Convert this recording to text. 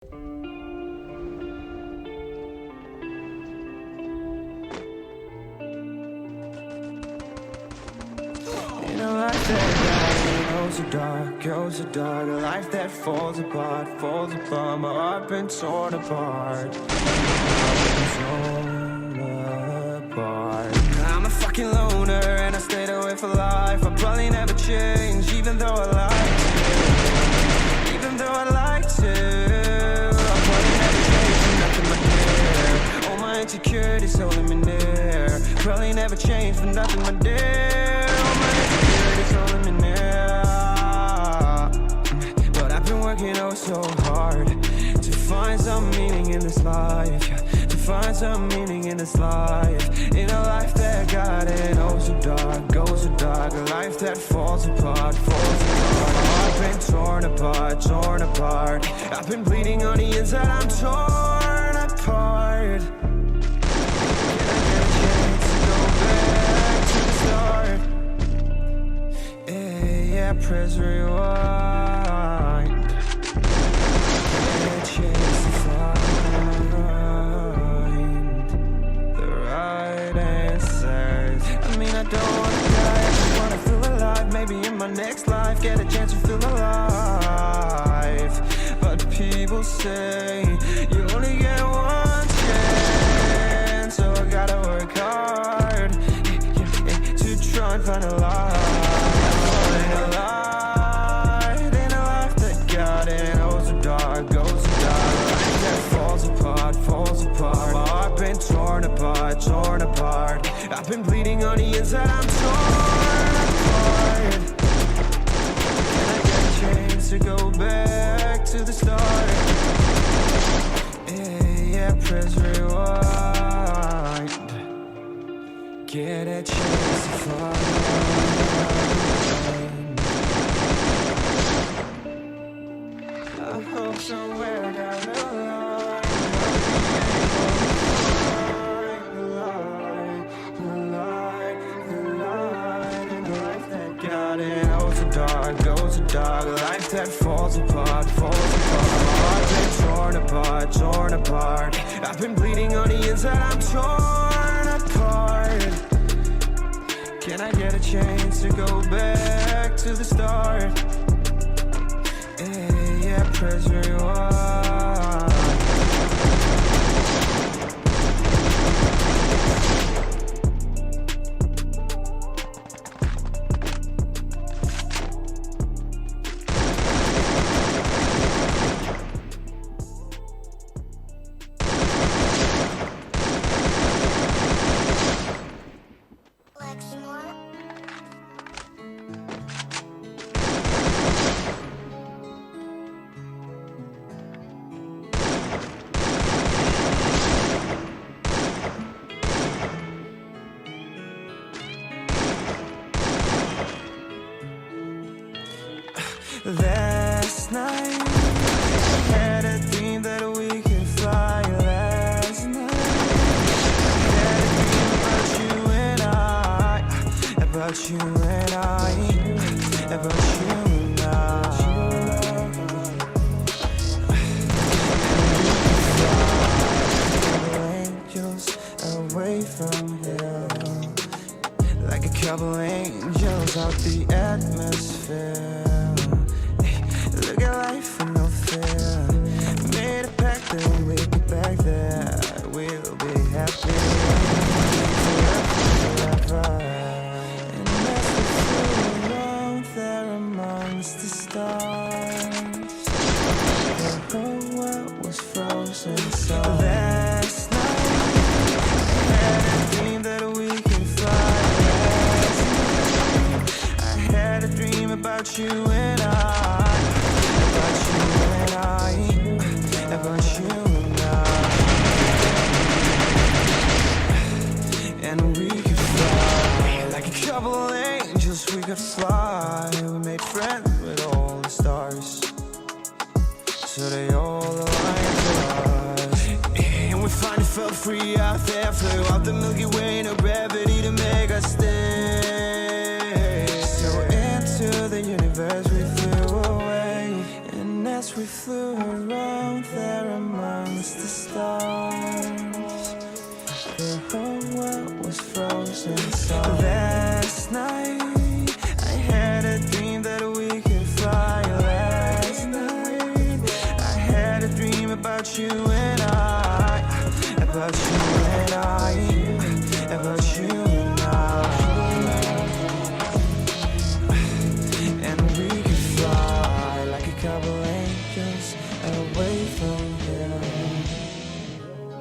In a life that goes so dark, goes so dark. A life that falls apart, falls apart. My heart been torn apart, I'm a fucking loner and I stayed away for life. I probably never change, even though I like to. Even though I like to, I probably never change, nothing but there. All my insecurities holding me near. Probably never change for nothing but there. All my insecurities holding me near. But I've been working oh so hard to find some meaning in this life. To find some meaning in this life. In a life that got it oh so dark, goes so dark. A life that falls apart, falls apart. I've been torn apart, torn apart. I've been bleeding on the inside, I'm torn apart. Press rewind. Yeah, chase to find the right answers. I mean, I don't wanna die, I just wanna feel alive. Maybe in my next life, get a chance to feel alive. But people say you only get one chance, so I gotta work hard to try and find a life. Torn apart, torn apart. I've been bleeding on the inside, I'm torn apart. Can I get a chance to go back to the start? Yeah, press rewind. Get a chance to find. I hope somewhere down the line goes so dark, a life that falls apart, falls apart. I've been torn apart, torn apart. I've been bleeding on the inside, I'm torn apart. Can I get a chance to go back to the start? Yeah, press rewind. Last night, I had a dream that we could fly. Last night, I had a dream about you and I. About you and I. About you and I. Angels away from here, like a couple angels out the atmosphere. Look at life with no fear. Made a pact that we'll get back there. We'll be happy forever. And as we flew around there amongst the stars, the whole world was frozen. So last night, I had a dream that we could fly. Last night, I had a dream about you and I. About you and I. And we could fly like a couple angels, we could fly. We made friends with all the stars, so they all aligned for us. And we finally felt free out there. Flew out the Milky Way, no gravity to make us stay. So into the universe we flew away. And as we flew around there, promised the stars. The whole world was frozen. So last night I had a dream that we could fly. Last night I had a dream about you and I, about you and I, about you.